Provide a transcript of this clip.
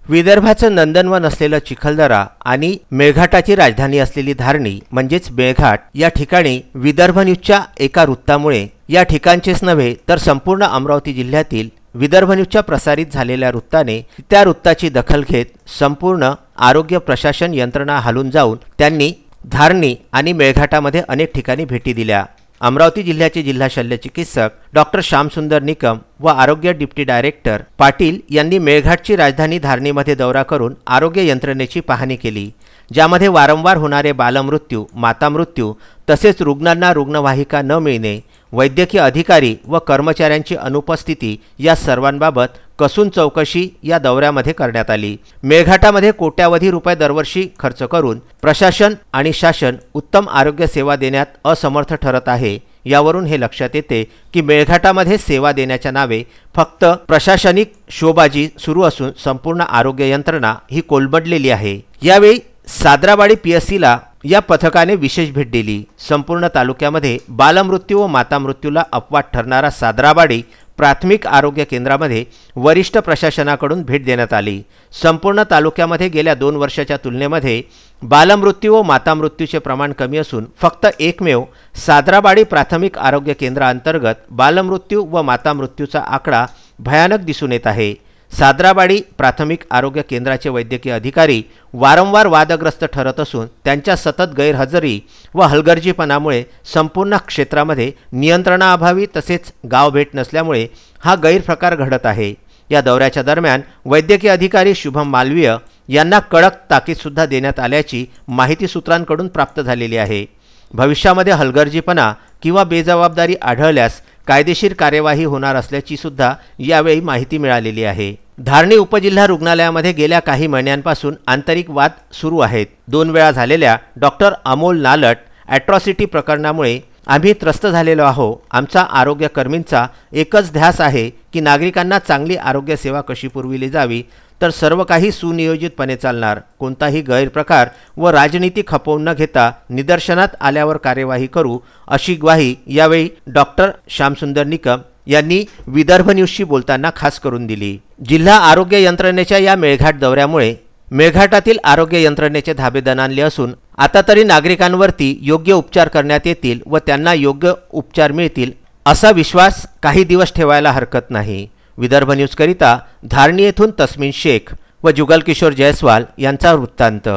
विदर्भाचं नंदनवन असलेलं चिखलदरा आणि मेळघाटाची राजधानी असलेली धारणी म्हणजेच मेळघाट या ठिकाणी विदर्भ न्यूजच्या एका वृत्तामुळे या ठिकाणचेच नव्हे तर संपूर्ण अमरावती जिल्ह्यातील विदर्भ न्यूजच्या प्रसारित झालेल्या वृत्ताने त्या वृत्ताची दखल घेत संपूर्ण आरोग्य प्रशासन यंत्रणा हलून जाऊन त्यांनी धारणी आणि मेळघाटामध्ये अनेक ठिकाणी भेटी दिल्या। अमरावती जिल्ह्याचे जिल्हा शल्य चिकित्सक डॉक्टर श्यामसुंदर निकम व आरोग्य डिप्टी डायरेक्टर पाटील यांनी मेळघाटची राजधानी धारणीमध्ये दौरा करून आरोग्य यंत्रणेची पाहणी केली, ज्यामध्ये वारंवार होणारे बालमृत्यू, मातामृत्यू तसेच रुग्णांना रुग्णवाहिका न मिळणे, वैद्यकीय अधिकारी व कर्मचाऱ्यांची अनुपस्थिती या सर्वांबाबत कसून चौकशी या दौऱ्यामध्ये करण्यात आली। मेळघाटामध्ये कोट्यावधी रुपये दरवर्षी खर्च करून प्रशासन आणि शासन उत्तम आरोग्य सेवा देण्यात असमर्थ ठरत आहे। यावरून हे लक्षात येते की मेळघाटामध्ये सेवा देण्याच्या नावे फक्त प्रशासनिक शोबाजी सुरू असून संपूर्ण आरोग्य यंत्रणा ही कोलमडलेली आहे। यावेळी साद्राबाडी पीएससीला या पथकाने विशेष भेट दिली। संपूर्ण तालुक्यामध्ये बालमृत्यू व मातामृत्यूला अपवाद ठरणारा साद्राबाडी प्राथमिक आरोग्य केंद्रामध्ये वरिष्ठ प्रशासनाकडून भेट देण्यात आली। संपूर्ण तालुक्यामध्ये गेल्या 2 वर्षाच्या तुलनेमध्ये बालमृत्यू व मातामृत्यूचे प्रमाण कमी असून फक्त एकमेव साद्राबाडी प्राथमिक आरोग्य केंद्रांतर्गत बालमृत्यू व मातामृत्यूचा आकडा भयानक दिसून येत आहे। साद्राबाडी प्राथमिक आरोग्य केंद्राचे वैद्यकीय अधिकारी वारंवार वादग्रस्त ठरत असून त्यांच्या सतत गैरहजेरी व हलगर्जीपणामुळे संपूर्ण क्षेत्रामध्ये नियंत्रणाअभावी तसेच गाव भेट नसल्यामुळे हा गैरप्रकार घडत आहे। या दौऱ्याच्या दरम्यान वैद्यकीय अधिकारी शुभम मालवीय यांना कडक ताकीदसुद्धा देण्यात आल्याची माहिती सूत्रांकडून प्राप्त झालेली आहे। भविष्यामध्ये हलगर्जीपणा किंवा बेजबाबदारी आढळल्यास कायदेशीर कार्यवाही होणार असल्याची सुद्धा यावेळी माहिती मिळालेली आहे। धारणी उपजिल्हा रुग्णालयामध्ये गेल्या काही महिन्यांपासून आंतरिक वाद सुरू आहेत। 2 वेळा झालेल्या डॉक्टर अमोल नालट ॲट्रॉसिटी प्रकरणामुळे आम्ही त्रस्त झालेलो आहोत। आमचा आरोग्यकर्मींचा एकच ध्यास आहे की नागरिकांना चांगली आरोग्य सेवा कशी पुरविली जावी, तर सर्व काही सुनियोजितपणे चालणार। कोणताही गैरप्रकार व राजनीती खपवून न घेता निदर्शनात आल्यावर कार्यवाही करू, अशी ग्वाही यावेळी डॉक्टर श्यामसुंदर निकम यांनी विदर्भ न्यूजशी बोलताना खास करून दिली। जिल्हा आरोग्य यंत्रणेच्या या मेळघाट दौऱ्यामुळे मेळघाटातील आरोग्य यंत्रणेचे धाबे दणाणले असून आता तरी नागरिकांवरती योग्य उपचार करण्यात येतील व त्यांना योग्य उपचार मिळतील असा विश्वास काही दिवस ठेवायला हरकत नाही। विदर्भ न्यूज करिता धारणी येथून तस्मीन शेख व जुगल किशोर जयस्वाल यांचा वृत्तांत।